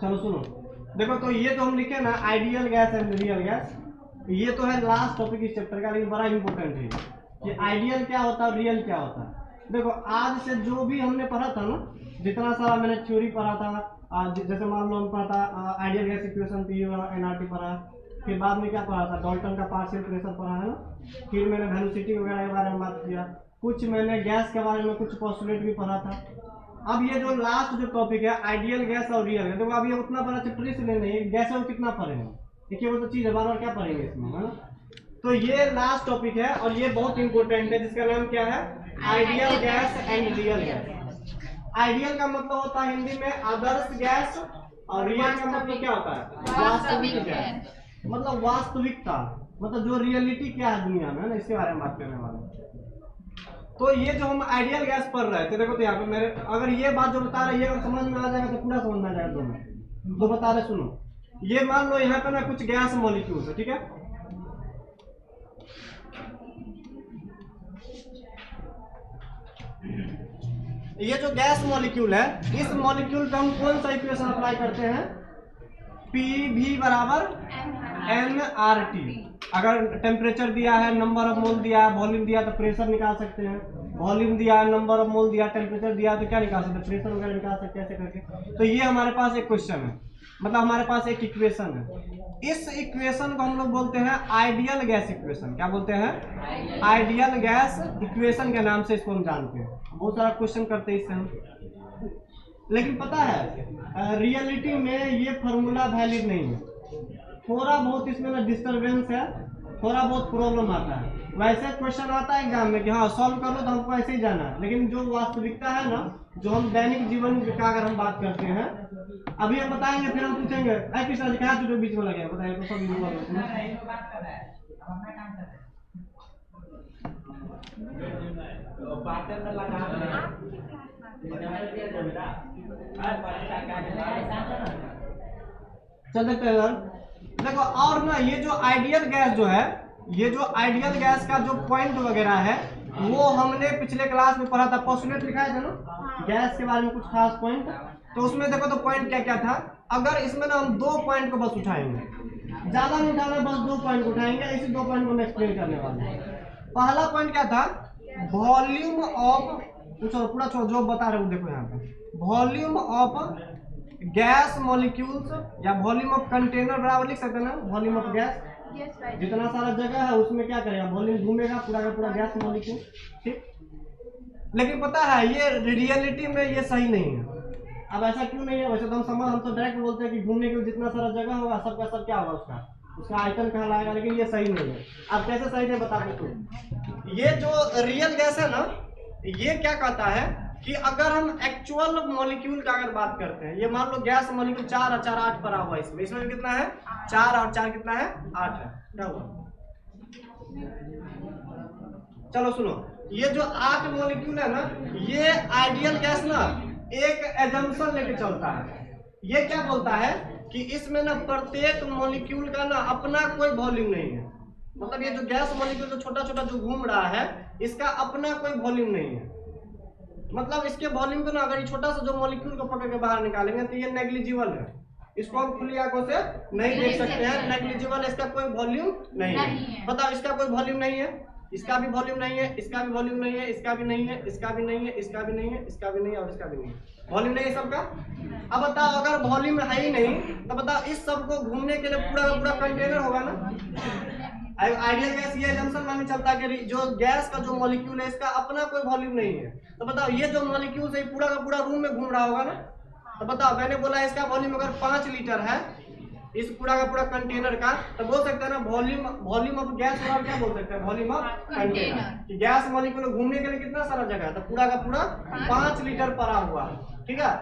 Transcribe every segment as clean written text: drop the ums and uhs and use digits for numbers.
चलो सुनो, देखो तो ये तो हम लिखे ना ideal gas and real gas, ये तो है लास्ट टॉपिक इस चैप्टर का, लेकिन बड़ा इंपॉर्टेंट है कि आइडियल क्या होता है, रियल क्या होता है। देखो आज से जो भी हमने पढ़ा था ना, जितना सारा मैंने थ्योरी पढ़ा था, जैसे मान लो हम पढ़ा था आइडियल गैस इक्वेशन पी और एनआरटी पढ़ा, फिर बाद में क्या पढ़ा था, डॉल्टन का पार्शियल प्रेशर पढ़ा है ना, फिर मैंने वेलोसिटी वगैरह के बारे में बात किया, कुछ मैंने गैस के बारे में कुछ पोस्टुलेट भी पढ़ा था। अब ये जो लास्ट जो टॉपिक है आइडियल गैस और रियल गैस, देखो अब ये उतना बड़ा चैप्टर इसलिए नहीं है, गैस में कितना पढ़ेंगे, देखिए वो तो चीज है, बार बार क्या पढ़ेंगे इसमें, है ना। तो ये लास्ट टॉपिक है और ये बहुत इंपॉर्टेंट है, जिसका नाम क्या है, ideal gas and real gas. Ideal का मतलब होता है हिंदी में आदर्श गैस, और रियल का मतलब क्या होता है, वास्तविक गैस, मतलब वास्तविकता, मतलब जो रियलिटी क्या है दुनिया में, है ना, इसके बारे में बात करने वाले। तो ये जो हम आइडियल गैस पढ़ रहे थे, देखो तो यहाँ पे मेरे अगर ये बात जो बता रहे, ये अगर समझ में आ जाएगा तो पूरा समझ में आ जाएगा दोनों। तो बता रहे सुनो, ये मान लो यहाँ पे ना कुछ गैस मॉलिक्यूल्स है, ठीक है, ये जो गैस मॉलिक्यूल है, इस मॉलिक्यूल पे हम कौन सा इक्वेशन अप्लाई करते हैं, पी वी बराबर nRT। अगर टेम्परेचर दिया है, नंबर ऑफ मोल दिया है, वॉल्यूम दिया तो प्रेशर निकाल सकते हैं, वॉल्यूम दिया है, नंबर ऑफ मोल दिया, टेम्परेचर दिया तो क्या निकाल सकते हैं, प्रेशर वगैरह निकाल सकते हैं, ऐसे करके। तो ये हमारे पास एक क्वेश्चन है, मतलब हमारे पास एक इक्वेशन है। इस इक्वेशन को हम लोग बोलते हैं आइडियल गैस इक्वेशन। क्या बोलते हैं, आइडियल गैस इक्वेशन के नाम से इसको हम जानते हैं। बहुत सारा क्वेश्चन करते हैं इससे हम, लेकिन पता है रियलिटी में ये फॉर्मूला वैलिड नहीं है, थोड़ा बहुत इसमें ना डिस्टरबेंस है, थोड़ा बहुत प्रॉब्लम आता है। वैसे क्वेश्चन आता है एग्जाम में कि हाँ सॉल्व कर लो तो हमको ऐसे ही जाना है, लेकिन जो वास्तविकता है ना, जो हम दैनिक जीवन का अगर हम बात करते हैं, अभी हम बताएंगे, फिर हम पूछेंगे किस तरह कहा जो बीच में लगे बताइए तो सब चल देखते हैं। देखो और ना ये जो आइडियल गैस जो है, ये जो आइडियल गैस का जो पॉइंट वगैरह है, वो हमने पिछले क्लास में पढ़ा था, पोस्टुलेट लिखाया था ना गैस के बारे में कुछ खास पॉइंट। तो उसमें देखो तो पॉइंट क्या क्या था, अगर इसमें ना हम 2 पॉइंट को बस उठाएंगे, ज्यादा नहीं उठाना, बस 2 पॉइंट उठाएंगे, इसी 2 पॉइंट को मैं एक्सप्लेन करने वाला हूँ। पहला पॉइंट क्या था, वॉल्यूम ऑफ, पूरा छोड़ जो बता रहे हो देखो यहाँ पे, वॉल्यूम ऑफ गैस मॉलिक्यूल्स या वॉल्यूम ऑफ कंटेनर बराबर लिख सकते हैं ना, वॉल्यूम ऑफ गैस, जितना सारा जगह है उसमें क्या करेगा, वॉल्यूम घूमेगा पूरा का पूरा गैस मॉलिक्यूल, ठीक। लेकिन पता है ये रियलिटी में ये सही नहीं है। अब ऐसा क्यों नहीं है, वैसे तो हम तो डायरेक्ट बोलते हैं कि घूमने के लिए जितना सारा जगह होगा सबका सब क्या होगा, उसका आइटन कहलाएगा, लेकिन ये सही नहीं है। अब कैसे सही नहीं बता दो, ये जो रियल गैस है ना, ये क्या कहता है कि अगर हम एक्चुअल मॉलिक्यूल का अगर बात करते हैं, ये मान लो गैस मॉलिक्यूल 4 और 4 8 पड़ा हुआ है, इसमें कितना है, 4 और 4 कितना है, 8 है, क्या हुआ। चलो सुनो, ये जो 8 मॉलिक्यूल है ना, ये आइडियल गैस ना एक एजम्पशन लेके चलता है। ये क्या बोलता है कि इसमें ना प्रत्येक मॉलिक्यूल का ना अपना कोई वॉल्यूम नहीं है, मतलब ये जो गैस मॉलिक्यूल जो छोटा छोटा जो घूम रहा है, इसका अपना कोई वॉल्यूम नहीं है। मतलब इसके वॉल्यूम को ना अगर ये छोटा सा जो मॉलिक्यूल को पकड़ के बाहर निकालेंगे तो ये नेग्लिजिबल है, इसको हम खुली आंखों से नहीं देख सकते हैं, नेग्लिजिबल, इसका कोई वॉल्यूम नहीं है। बताओ इसका कोई वॉल्यूम नहीं है, इसका भी वॉल्यूम नहीं है, इसका भी वॉल्यूम नहीं है, इसका भी नहीं है, इसका भी नहीं है, इसका भी नहीं है, इसका भी नहीं है, और इसका भी नहीं है, वॉल्यूम नहीं है सबका। अब बताओ अगर वॉल्यूम है ही नहीं तो बताओ इस सब को घूमने के लिए पूरा का पूरा कंटेनर होगा ना। आइडियल गैस ये एजम्पशन मान चलता है कि जो गैस का जो मॉलिक्यूल है इसका अपना कोई वॉल्यूम नहीं है, तो बताओ ये जो मॉलिक्यूल है पूरा का पूरा रूम में घूम रहा होगा ना। तो बताओ मैंने बोला इसका वॉल्यूम अगर 5 लीटर है इस पूरा का पूरा कंटेनर का, तो बोल सकते हैं ना वॉल्यूम ऑफ गैस, और क्या बोल सकते हैं, वॉल्यूम ऑफ कंटेनर, कि गैस मॉलिक्यूल घूमने के लिए कितना सारा जगह है, तो पूरा का पूरा 5 लीटर पड़ा हुआ है, ठीक है।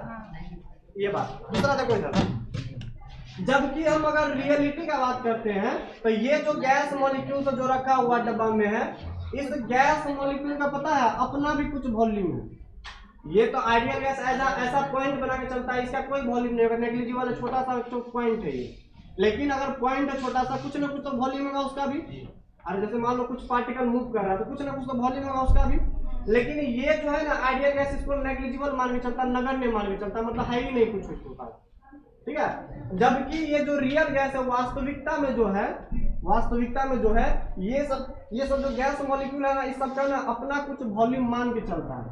ये बात। दूसरा देखो इधर, जबकि हम अगर रियलिटी का बात करते हैं तो ये जो गैस मॉलिक्यूल जो रखा हुआ डब्बा में है, इस गैस मॉलिक्यूल का पता है अपना भी कुछ वॉल्यूम है। ये तो आइडियल गैस ऐसा पॉइंट बना के चलता है, इसका कोई वॉल्यूम नहीं होगा, नेग्लिजिबल छोटा सा पॉइंट है ये। लेकिन अगर पॉइंट है छोटा सा, कुछ ना कुछ तो वॉल्यूम होगा उसका भी। अरे जैसे मान लो कुछ पार्टिकल मूव कर रहा है तो कुछ ना कुछ तो वॉल्यूम होगा उसका भी। लेकिन ये जो है ना आइडियल गैस, इसको नेग्लिजिबल मान के चलता, नगण्य मान के चलता, मतलब है ही नहीं कुछ उसके पास, ठीक है। जबकि ये जो रियल गैस है वास्तविकता में जो है ये सब जो गैस मॉलिक्यूल है ना, इस सब का ना अपना कुछ वॉल्यूम मान के चलता है,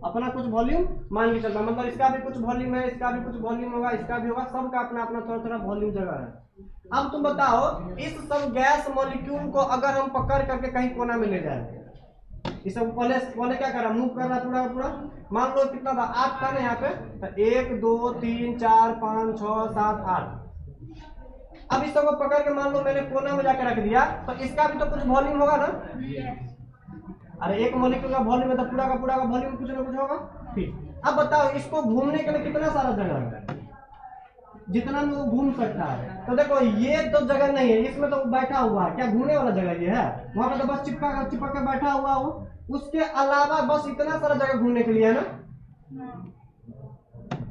अपना कुछ वॉल्यूम मान के चलता है। मतलब इसका भी कुछ वॉल्यूम है, इसका भी कुछ वॉल्यूम होगा, इसका भी होगा, सबका अपना अपना थोड़ा थोड़ा वॉल्यूम जगह है। अब तुम बताओ इस सब गैस मॉलिक्यूल को अगर हम पकड़ करके कहीं कोना में ले जाए, इस सब पहले क्या करा, मूव कर रहा पूरा पूरा। मान लो कितना था, 8 था ना यहाँ पे, तो 1 2 3 4 5 6 7 8। अब इस सबको पकड़ के मान लो मैंने कोना में जाकर रख दिया, तो इसका भी तो कुछ वॉल्यूम होगा ना। अरे एक मॉलिक्यूल का वॉल्यूम है तो पूरा का वॉल्यूम कुछ ना कुछ होगा। ठीक, अब बताओ इसको घूमने के लिए कितना सारा जगह है, जितना में वो घूम सकता है। तो देखो ये तो जगह नहीं है, इसमें तो बैठा हुआ है, क्या घूमने वाला जगह ये है? वहां पे तो बस चिपक के बैठा हुआ हो, उसके अलावा बस इतना सारा जगह घूमने के लिए है ना।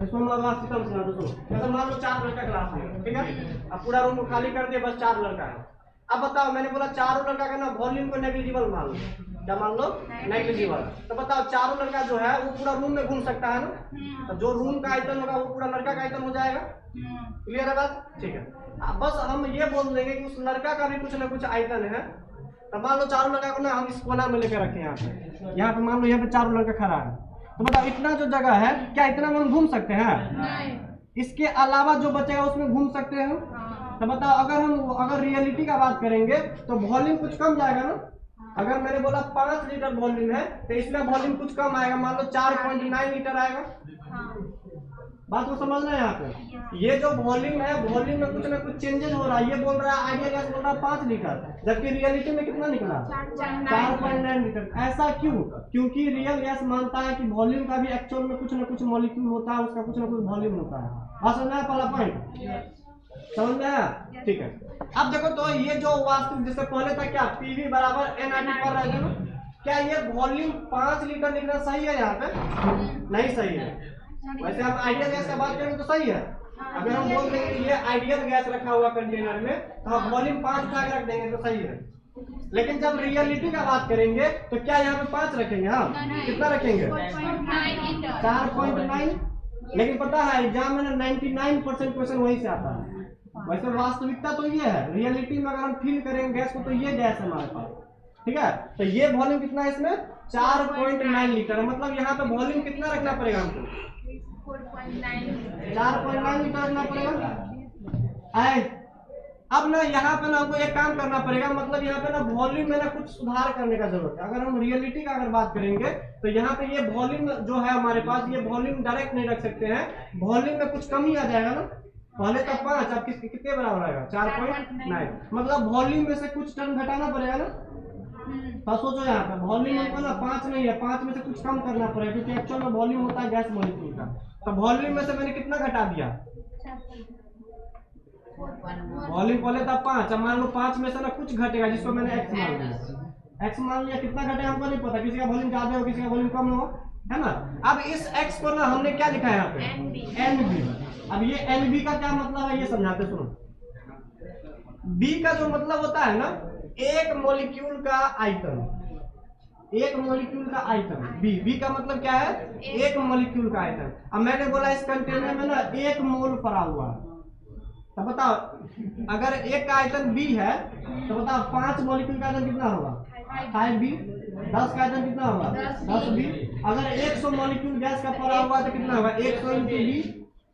इसको हम लोग सिस्टम से दोस्तों, जैसे मान लो 4 लड़का क्लास में, ठीक है, अब पूरा रूम को खाली कर दिया, बस 4 लड़का है। अब बताओ मैंने बोला चारों लड़का का ना वॉल्यूम को नेग्लिजिबल मान लो, क्या मान लो, नेग्लिजिबल। तो बताओ चारों लड़का जो है वो पूरा रूम में घूम सकता है ना, तो जो रूम का आयतन होगा वो पूरा लड़का का आयतन हो जाएगा। क्लियर है बात? ठीक है, बस हम ये बोल देंगे कि उस लड़का का भी कुछ ना कुछ आयतन है। तो मान लो चारों लड़का को ना हम इस कोना में लेकर रखे यहाँ पे मान लो यहाँ पे चारों लड़का खड़ा है, तो बताओ इतना जो जगह है क्या इतना में हम घूम सकते हैं? इसके अलावा जो बचेगा उसमें घूम सकते हैं। तो बताओ अगर रियलिटी का बात करेंगे तो वॉल्यूम कुछ कम जाएगा ना। अगर मैंने बोला 5 लीटर वॉल्यूम है तो इसमें वॉल्यूम कुछ कम आएगा, मान लो 4.9 लीटर आएगा। बात को समझना है यहाँ पे, ये जो वॉल्यूम है वॉल्यूम में कुछ ना कुछ चेंजेस हो रहा है। ये बोल रहा है आइडियल गैस बोल रहा है 5 लीटर, जबकि रियलिटी में कितना निकला 4.9 लीटर। ऐसा क्यों? क्योंकि रियल गैस मानता है कि वॉल्यूम का भी एक्चुअल में कुछ ना कुछ मॉलिक्यूल होता है, उसका कुछ ना कुछ वॉल्यूम होता है। बात समझ में आया पहला पॉइंट? समझ में आया? ठीक है, अब देखो तो ये जो वास्तविक जैसे पहले था क्या पीवी बराबर एनआरटी पर रहे थे ना, क्या ये वॉल्यूम 5 लीटर लिखना सही है? यहाँ पे नहीं सही है। वैसे आप आइडियल गैस का बात करेंगे तो सही है। अगर हम बोल देंगे ये आइडियल गैस रखा हुआ कंटेनर में तो हम वॉल्यूम 5 उठा के रख देंगे तो सही है। लेकिन जब रियलिटी का बात करेंगे तो क्या यहाँ पे 5 रखेंगे? हाँ, कितना रखेंगे? 4.9। लेकिन पता है एग्जाम में 99% क्वेश्चन वहीं से आता है। वैसे वास्तविकता तो ये है, रियलिटी में अगर हम फील करेंगे गैस को तो ये गैस है हमारे पास, ठीक है। तो ये वॉल्यूम कितना है इसमें? 4.9 लीटर। मतलब यहाँ पे वॉल्यूम कितना रखना पड़ेगा हमको? 4.9 लीटर रखना पड़ेगा। अब ना यहाँ पे ना हमको एक काम करना पड़ेगा, मतलब यहाँ पे ना वॉल्यूम में ना कुछ सुधार करने का जरूरत है। अगर हम रियलिटी का अगर बात करेंगे तो यहाँ पे ये वॉल्यूम जो है हमारे पास, ये वॉल्यूम डायरेक्ट नहीं रख सकते हैं, वॉल्यूम में कुछ कमी आ जाएगा ना। पहले तो 5, अब कितने बराबर आएगा? 4.9। मतलब वॉल्यूम में से कुछ टर्म घटाना पड़ेगा ना। तो सोचो यहाँ पे वॉल्यूम हमको ना 5 नहीं है, 5 में से कुछ कम करना पड़ेगा, क्योंकि एक्चुअल में वॉल्यूम होता है गैस मॉलिक्यूल का। तो वॉल्यूम में से मैंने कितना घटा दिया? वॉल्यूम पहले था 5, अब मान लो 5 में से ना कुछ घटेगा जिसको मैंने x मान लिया। x मान लिया, कितना घटेगा हमको नहीं पता, किसी का वॉल्यूम ज्यादा हो किसी का वॉल्यूम कम हो, है ना। अब इस x को ना हमने क्या लिखा है यहाँ पे? NB। अब ये NB का क्या मतलब है ये समझाते सुनो। B का जो मतलब होता है ना एक मॉलिक्यूल का आयतन, एक मॉलिक्यूल का आयतन। बी का मतलब क्या है? एक मॉलिक्यूल का आयतन। अब मैंने बोला इस कंटेनर में ना 1 मोल पड़ा हुआ है, तो बताओ अगर एक का आयतन B है तो बताओ 5 मॉलिक्यूल का आयतन कितना होगा? 5B। 10 का आयतन कितना होगा? 10B। अगर 100 मॉलिक्यूल गैस का पड़ा हुआ तो कितना होगा? 100 × B।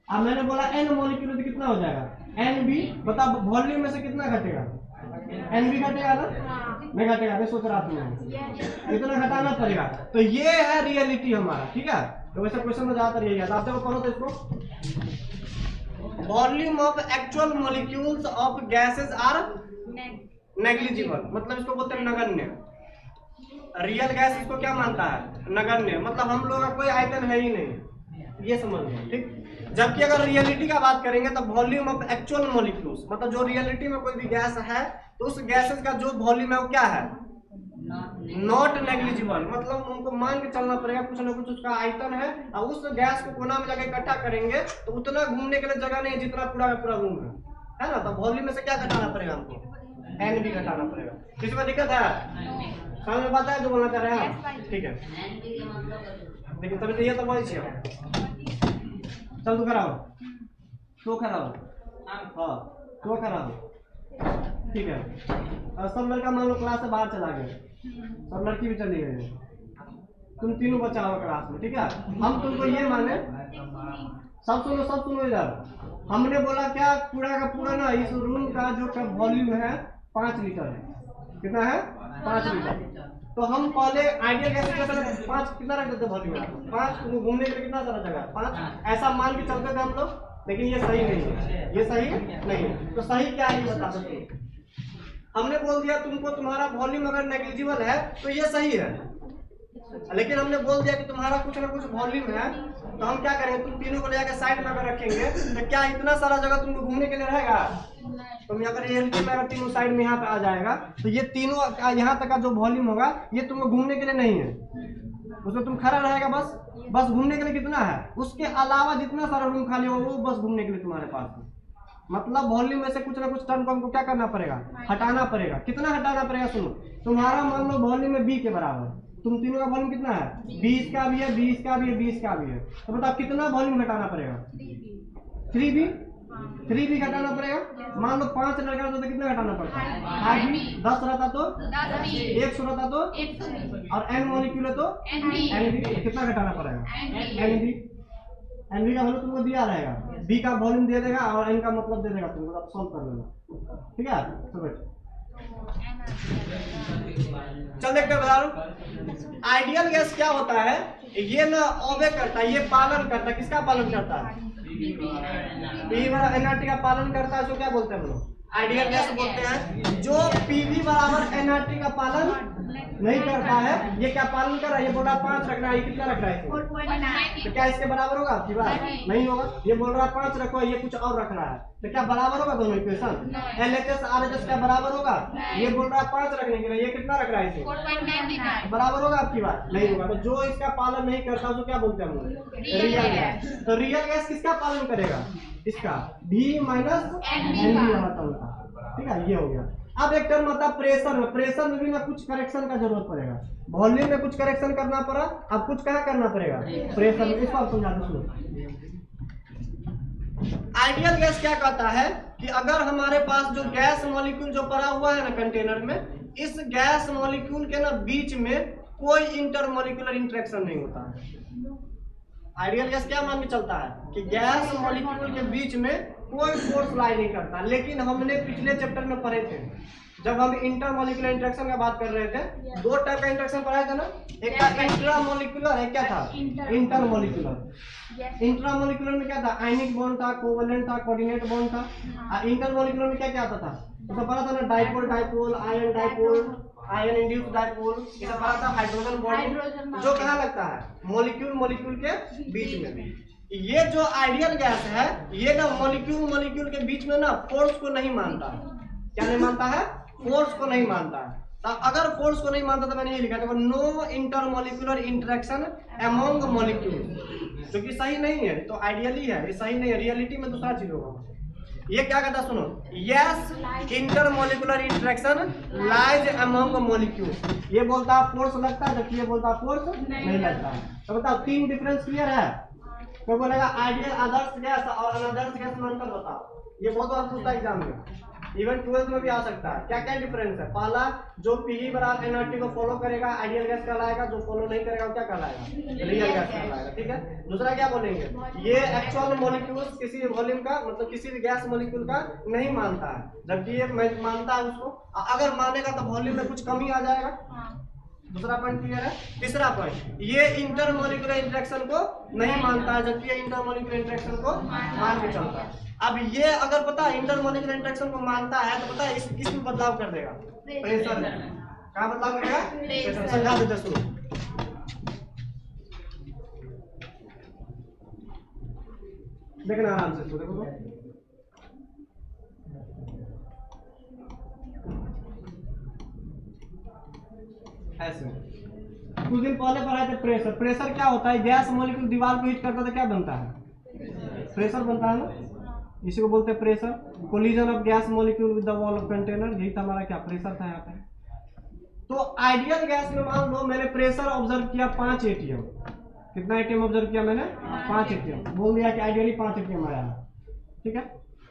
अब मैंने बोला n मॉलिक्यूल तो कितना हो जाएगा? NB। बताओ वॉल्यूम में से कितना घटेगा? NB घटेगा ना? नहीं घटेगा, मैं सोच रहा था इतना घटाना पड़ेगा। तो ये है रियलिटी हमारा, ठीक है। तो वैसे क्वेश्चन में ज्यादातर यही आता है। आप देखो पढ़ो तो इसको, volume of actual molecules of gases are negligible, मतलब इसको बोलते हैं नगण्य। रियल गैस इसको क्या मानता है? नगण्य, मतलब हम लोग का कोई आयतन है ही नहीं, ये समझ लो, ठीक। जबकि अगर रियलिटी का बात करेंगे तो वॉल्यूम ऑफ एक्चुअल मॉलिक्यूल्स, मतलब जो रियलिटी में कोई भी गैस है तो उस गैसेस का जो वॉल्यूम है वो क्या है? Not negligible. मतलब उनको मान के चलना पड़ेगा कुछ ना कुछ उसका आयतन है, और उस गैस को कोना में जाके इकट्ठा करेंगे तो उतना घूमने के लिए जगह नहीं है जितना पूरा का पूरा रूम है ना। तो वॉल्यूम में से क्या घटाना पड़ेगा हमको? एन भी घटाना पड़ेगा। किसी में दिक्कत है? समझ में बात है जो बोलना चाह रहे हैं? ठीक है, लेकिन तभी ये तो वही चाहिए। चल तू खड़ा हो, तो खड़ा हो, हाँ तो खड़ा हो, ठीक है। और सब लड़का मान लो क्लास से बाहर चला गया, सब लड़की भी चली गई, तुम तीनों बच्चा हो क्लास में, ठीक है। हम तुमको ये माने, सब सुनो इधर। हमने बोला क्या, पूरा का पूरा ना इस रूम का जो वॉल्यूम है 5 लीटर है। कितना है? 5 लीटर। तो हम पहले आइडियल गैस कैसे 5 कितना रख देते वॉल्यूम है? 5 घूमने के लिए कितना सारा जगह? 5 ऐसा मान के चलते थे हम लोग, लेकिन ये सही नहीं है, ये सही नहीं है। तो सही क्या है ये बता सकते? हमने बोल दिया तुमको तुम्हारा वॉल्यूम अगर नेग्लिजिबल है तो ये सही है, लेकिन हमने बोल दिया कि तुम्हारा कुछ ना कुछ वॉल्यूम है, तो हम क्या करेंगे, तुम तीनों को लेकर साइड में अगर रखेंगे तो क्या इतना सारा जगह तुमको घूमने के लिए रहेगा? तुम अगर रियलिटी में अगर तीनों साइड में यहाँ पे आ जाएगा तो ये तीनों यहाँ तक का जो वॉल्यूम होगा ये तुमको घूमने के लिए नहीं है, उसमें तुम खड़ा रहेगा बस घूमने के लिए कितना है, उसके अलावा जितना सारा रूम खाली हो वो बस घूमने के लिए तुम्हारे पास है। मतलब वॉल्यूम में से कुछ ना कुछ टर्म को हमको क्या करना पड़ेगा? हटाना पड़ेगा। कितना हटाना पड़ेगा? सुनो, तुम्हारा मान लो वॉल्यूम में बी के बराबर, तुम तीनों का वॉल्यूम कितना है? 20 का भी है, 20 का भी है, 20 का भी है, तो बताओ कितना वॉल्यूम घटाना पड़ेगा? 3b घटाना पड़ेगा। मान लो 5 लड़का रहता तो कितना घटाना पड़ता है? 10 रहता तो 100 रहता तो, और n मॉलिक्यूल है तो nb कितना घटाना पड़ेगा? nb का वॉल्यूम तुमको दिया रहेगा, b का वॉल्यूम दे देगा और n का मतलब दे देगा तुमको, अब सॉल्व कर लेना, ठीक है। तो बेटा चल देखते हैं, बता रहा आइडियल गैस क्या होता है। ये ना ओबे करता है, ये पालन करता है, किसका पालन करता है? पी बराबर एनआरटी का पालन करता है, जो क्या बोलते हैं हम लोग? आइडियल गैस बोलते हैं। जो पीवी बराबर एनआरटी का पालन नहीं करता है, ये क्या पालन कर रहा है? ये बोल रहा है 5 रखना है, ये कितना रख रहा है? तो क्या इसके बराबर होगा आपकी बात? नहीं होगा। ये बोल रहा है 5 रखो, ये कुछ और रख रहा है, तो क्या बराबर होगा दोनों इक्वेशन? एलएचएस आरएचएस क्या बराबर होगा? ये बोल रहा है 5 रखने के लिए, ये कितना रख रहा है? इसे बराबर होगा आपकी बात? नहीं होगा। तो जो इसका पालन नहीं करता उसको क्या बोलते हैं हम लोग? Real gas. तो रियल गैस किसका पालन करेगा? इसका V माइनस NV वाला टर्म का, ठीक है। ये हो गया। अब एक टर्म आता है प्रेशर में। प्रेशर में भी ना कुछ करेक्शन का जरूरत पड़ेगा, वॉल्यूम में कुछ करेक्शन करना पड़ा, अब कुछ कहाँ करना पड़ेगा? प्रेशर में। इसको आप समझा दो। सुनो, आइडियल गैस क्या कहता है कि अगर हमारे पास जो गैस मॉलिक्यूल जो पड़ा हुआ है ना कंटेनर में, इस गैस मॉलिक्यूल के ना बीच में कोई इंटरमॉलिक्यूलर इंटरेक्शन नहीं होता है। आइडियल गैस क्या मान के चलता है कि गैस मॉलिक्यूल के बीच में कोई फोर्स लाई नहीं करता। लेकिन हमने पिछले चैप्टर में पढ़े थे, जब हम इंटरमॉलिक्यूलर इंटरेक्शन का बात कर रहे थे, 2 टाइप का इंटरेक्शन पढ़ा था ना, एक था इंट्रामॉलिक्यूलर, एक क्या था? इंटरमॉलिक्यूलर। इंट्रामॉलिक्यूलर में क्या था? आयनिक बॉन्ड था, कोवेलेंट था, कोऑर्डिनेट बॉन्ड था। और इंटरमॉलिक्यूलर में क्या क्या आता था? तो पढ़ा था ना, dipole dipole, ion dipole, ion induced dipole, ये सब पढ़ा था। हाइड्रोजन बॉन्ड जो कहाँ लगता है? मॉलिक्यूल के बीच में। ये जो आइडियल गैस है, ये ना मॉलिक्यूल के बीच में ना फोर्स को नहीं मानता। क्या नहीं मानता है? फोर्स को नहीं मानता है। तो अगर फोर्स को नहीं मानता तो मैंने ये लिखा था, no intermolecular interaction among molecule, जो कि सही नहीं है। तो आइडियली है, ये सही नहीं है, रियलिटी में दूसरा चीज होगा। ये क्या कहता है? सुनो, yes intermolecular interaction lies among molecule. ये बोलता है फोर्स लगता है, जबकि ये बोलता है फोर्स नहीं लगता है। तो बताओ 3 डिफरेंस क्लियर है? तो बोलेगा आइडियल आदर्श गैस और अनादर्श गैस में अंतर बताओ। ये बहुत बार पूछता है एग्जाम में, इवन 12th में भी आ सकता है। क्या क्या डिफरेंस है? पहला, जो पीवी बराबर एनआरटी को फॉलो करेगा आइडियल गैस कहलाएगा, जो फॉलो नहीं करेगा वो क्या कहलाएगा? रियल गैस कहलाएगा, ठीक है। दूसरा क्या बोलेंगे? ये एक्चुअल मॉलिक्यूल्स किसी वॉल्यूम का, मतलब किसी भी गैस मॉलिक्यूल का नहीं मानता है, जबकि ये मानता है उसको। अगर मानेगा तो वॉल्यूम में कुछ कमी आ जाएगा। दूसरा पॉइंट क्लियर है। तीसरा पॉइंट, ये इंटरमॉलिक्यूलर इंटरेक्शन को नहीं मानता है, जबकि ये इंटरमॉलिक्यूलर इंटरेक्शन को मान के चलता है। अब ये अगर पता है इंटरमॉलिक्यूलर इंटरेक्शन को मानता है, तो पता है किसमें बदलाव कर देगा? प्रेशर में। कहाँ बदलाव करेगा? प्रेशर। समझा देते सुनो, देखना आराम से, देखो तो ऐसे कुछ दिन पहले पढ़ाए थे प्रेशर। प्रेशर क्या होता है? गैस मॉलिक्यूल दीवार को हिट करता है तो क्या बनता है? प्रेशर बनता है ना। इसी को बोलते हैं pressure. Collision of gas molecule with the wall of container, यही था हमारा क्या प्रेशर था यहाँ पे। तो आइडियल गैस में मान लो मैंने प्रेशर ऑब्जर्व किया 5 atm। कितना एटीएम ऑब्जर्व किया मैंने? 5 atm। बोल दिया कि आइडियली 5 atm आया है, ठीक है।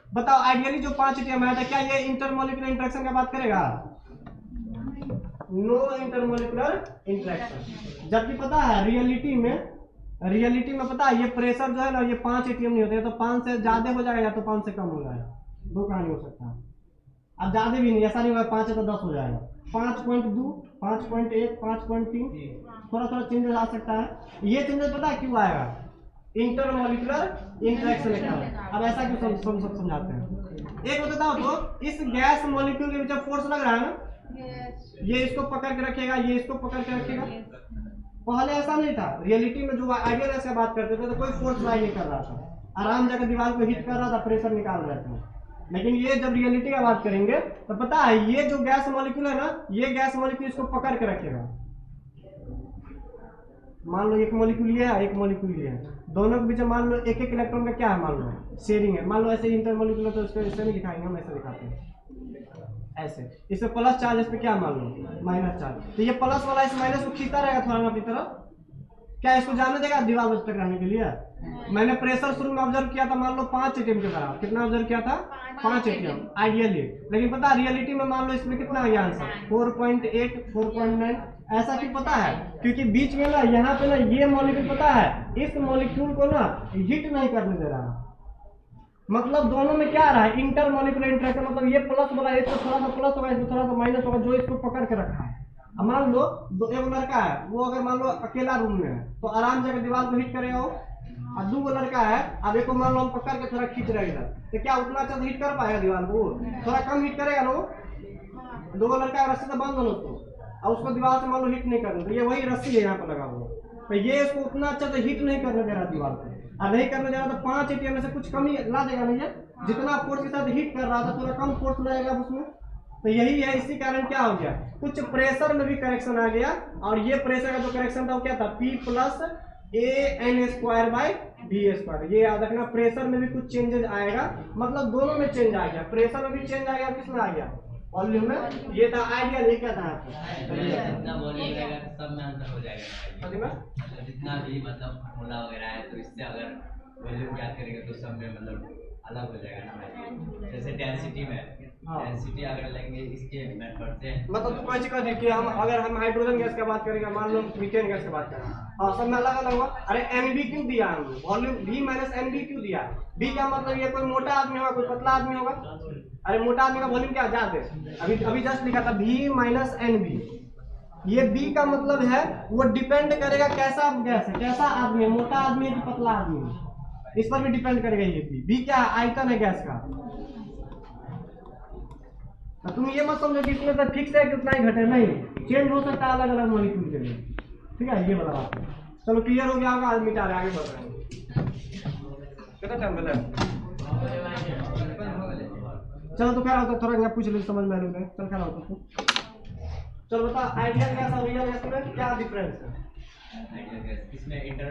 बताओ आइडियली जो 5 atm आया था क्या ये इंटरमोलिकुलर इंटरेक्शन का बात करेगा? No intermolecular interaction. जबकि पता है रियलिटी में पता है ये प्रेशर जो है ना ये 5 atm नहीं होते, तो 5 से ज्यादा हो जाएगा या तो 5 से कम हो जाएगा, दो कहानी हो सकता है। अब ज्यादा भी नहीं, ऐसा नहीं होगा 5 है तो 10 हो जाएगा, 5.2, 5.1, 5.3, थोड़ा थोड़ा चेंजेस आ सकता है। ये चेंजेस पता है क्यों आएगा? इंटरमोलिकुलर इंटरेक्शन के कारण। अब ऐसा क्यों समझाते हैं। एक बताता हूँ, तो इस गैस मॉलिक्यूल के बीच फोर्स लग रहा है ना, ये इसको पकड़ के रखेगा, ये इसको पकड़ के रखेगा। पहले ऐसा नहीं था, रियलिटी में जो आइडियल गैस की बात करते थे तो कोई फोर्स अप्लाई नहीं कर रहा था, आराम जाकर दीवार को हिट कर रहा था, प्रेशर निकाल रहे थे। लेकिन ये जब रियलिटी का बात करेंगे तो पता है ये जो गैस मॉलिक्यूल है ना, ये गैस मॉलिक्यूल इसको पकड़ के रखेगा। मान लो एक मॉलिक्यूल ये है, एक मॉलिक्यूल ये है, दोनों के बीच मान लो एक एक इलेक्ट्रॉन का क्या है, मान लो शेयरिंग है। मान लो ऐसे इंटरमॉलिक्यूलर तो इसको ऐसे नहीं दिखाएंगे, हम ऐसे दिखाते हैं ऐसे। इसमें प्लस चार्ज, इस पे क्या मान लो माइनस चार्ज, तो ये प्लस वाला इस माइनस को खींचता रहेगा थोड़ा अपनी तरफ, क्या इसको जाने देगा दीवार बच तक रहने के लिए। मैंने प्रेशर शुरू में ऑब्जर्व किया था मान लो 5 atm के बराबर, कितना ऑब्जर्व किया था? 5 atm आइडियली। लेकिन पता रियलिटी में मान लो इसमें कितना आ गया आंसर? 4.8, 4.9। ऐसा क्यों पता है? क्योंकि बीच में ना यहाँ पे ना ये मॉलिक्यूल पता है इस मॉलिक्यूल को ना हिट नहीं करने दे रहा। मतलब दोनों में क्या आ रहा है? Inter molecular interaction. मतलब ये प्लस वाला इसको थोड़ा सा प्लस होगा, इसको थोड़ा सा माइनस होगा, जो इसको पकड़ के रखा है। अब मान लो एक लड़का है, वो अगर मान लो अकेला रूम में है तो आराम से दीवार को हिट करेगा वो। और 2 लड़का है, अब एक को मान लो हम पकड़ के थोड़ा खींच रहे हैं तो क्या उतना अच्छा से हिट कर पाएगा दीवार को? थोड़ा कम हिट करेगा ना वो। 2 लड़का है, रस्सी से बांध दो उसको और उसको दीवार से मान लो हिट नहीं करना, तो ये वही रस्सी है यहाँ पर लगा हुआ, तो ये इसको उतना अच्छा से हिट नहीं करने दे रहा दीवार को। और नहीं करने दे रहा तो 5 atm में से कुछ कमी ला देगा नहीं है, जितना फोर्स के साथ हिट कर रहा था थोड़ा कम फोर्स लगेगा उसमें। तो यही है, इसी कारण क्या हो गया, कुछ प्रेशर में भी करेक्शन आ गया। और ये प्रेशर का जो करेक्शन था वो क्या था? P + AN²/V²। ये याद रखना, प्रेशर में भी कुछ चेंजेस आएगा, मतलब दोनों में चेंज आ गया, प्रेशर में भी चेंज आ गया, किसमें आ गया? वॉल्यूम में। ये था आइडियल, ये क्या था आपको? जितना वॉल्यूम रहेगा सब में अंतर हो जाएगा, जितना भी मतलब फॉर्मूला वगैरह है, तो इससे अगर वॉल्यूम ज्ञात करेंगे तो सब में मतलब अलग हो जाएगा ना। जैसे डेंसिटी में डेंसिटी अगर लेंगे इसके मेथड से, मतलब तो कोई चीज देखिए, हम अगर हम हाइड्रोजन गैस की बात करेंगे, मान लो मीथेन गैस की बात करें, हाँ सब में अलग अलग हुआ। अरे NB क्यों दिया हम? वॉल्यूम V - NB क्यों दिया? V का मतलब ये कोई मोटा आदमी होगा, कोई पतला आदमी होगा। अरे मोटा आदमी का वॉल्यूम क्या ज्यादा है? अभी जस्ट लिखा था V - NB। ये B का मतलब है वो डिपेंड करेगा कैसा गैस है, कैसा आदमी है, मोटा आदमी है कि पतला आदमी है, इस पर भी डिपेंड करेगा ये B क्या आयतन है गैस का। तो तुम ये मत समझो कि इसमें से फिक्स है कि उतना ही घटे, नहीं, चेंज हो सकता है अलग अलग मॉलिक्यूल के लिए, ठीक है। ये वाला बात है। चलो क्लियर हो गया होगा, आज मिटा रहे, आगे बढ़ रहे हैं। कितना टाइम मिला? चलो तो खैर होता थोड़ा पूछ लो, समझ में आ रहा है। चल खैर होता, चलो बता आइडियल गैस और रियल गैस में क्या डिफरेंस है? आइडियल गैस इसमें इंटर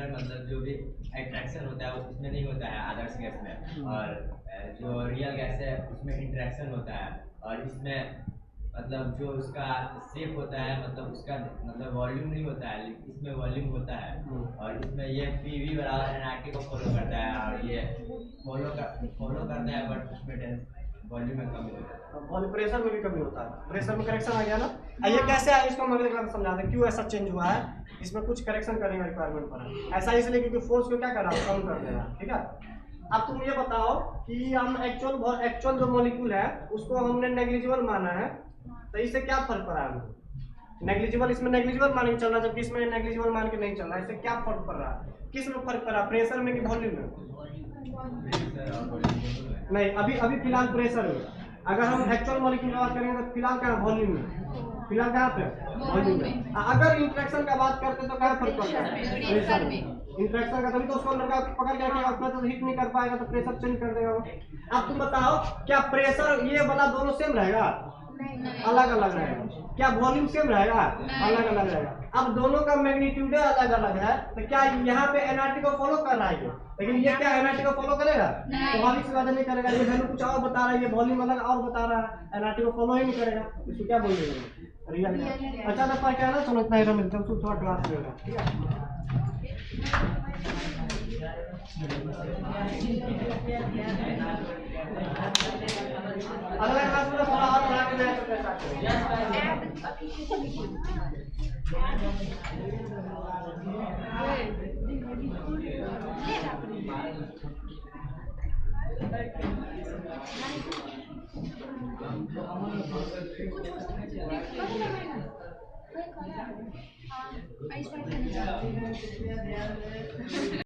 मतलब जो भी अट्रैक्शन होता है वो उसमें नहीं होता है आदर्श गैस में, और जो रियल गैस है उसमें इंटरेक्शन होता है। और इसमें मतलब जो उसका शेप होता है, मतलब उसका मतलब वॉल्यूम नहीं होता है, लेकिन इसमें वॉल्यूम होता है। और इसमें ये PV = NRT को फॉलो करता है, और ये फॉलो करता है, बट उसमें वॉल्यूम में कमी होता है, प्रेशर में भी कमी होता है। प्रेशर में करेक्शन आ गया ना। ये कैसे है इसको हम अगले क्लास में समझा दें, क्यों ऐसा चेंज हुआ है, इसमें कुछ करेक्शन करने का रिक्वायरमेंट पड़ा। ऐसा इसलिए क्योंकि फोर्स को क्या कर रहा है, कम कर दे रहा है, ठीक है। अब तुम ये बताओ कि हम एक्चुअल जो मॉलिक्यूल है उसको हमने नेग्लिजिबल माना है, तो इससे क्या फर्क पड़ा है? नेग्लिजिबल, इसमें नेग्लिजिबल मान के चल रहा है, जबकि इसमें नेग्लिजिबल मान के नहीं चल रहा है। इससे क्या फर्क पड़ रहा है? किस में फर्क पड़ा, प्रेशर में कि वॉल्यूम में? नहीं, अभी फिलहाल प्रेशर में। अगर हम एक्चुअल मॉलिक्यूल की बात करेंगे तो फिलहाल क्या वॉल्यूम में, फिलहाल कहाँ पे वॉल्यूम में। अगर इंटरेक्शन का बात करते तो क्या फर्क पड़ता है? प्रेशर में। इंटरेक्शन का, तभी तो उसको लड़का पकड़ के रखेगा, उसमें तो हिट नहीं कर पाएगा, तो प्रेशर चेंज कर देगा वो। अब तुम बताओ क्या प्रेशर ये वाला दोनों सेम रहेगा? अलग अलग रहेगा। क्या वॉल्यूम सेम रहेगा? अलग अलग रहेगा। अब दोनों का मैग्नीट्यूड अलग अलग है, तो क्या यहाँ पे एनआरटी को फॉलो कर रहा है ये? लेकिन ये क्या एनआरटी को फॉलो करेगा? स्वाभाविक सी बात नहीं करेगा। ये वैल्यू कुछ और बता रहा है, ये वॉल्यूम अलग और बता रहा है, एनआरटी को फॉलो ही नहीं करेगा। इसको क्या बोलेंगे? रियल। अच्छा तो फर्क है ना, चलो इतना ही मिलता है, थोड़ा क्लास में होगा, ठीक है। अगला क्लास में थोड़ा और बढ़ा के मैं स्टार्ट कुछ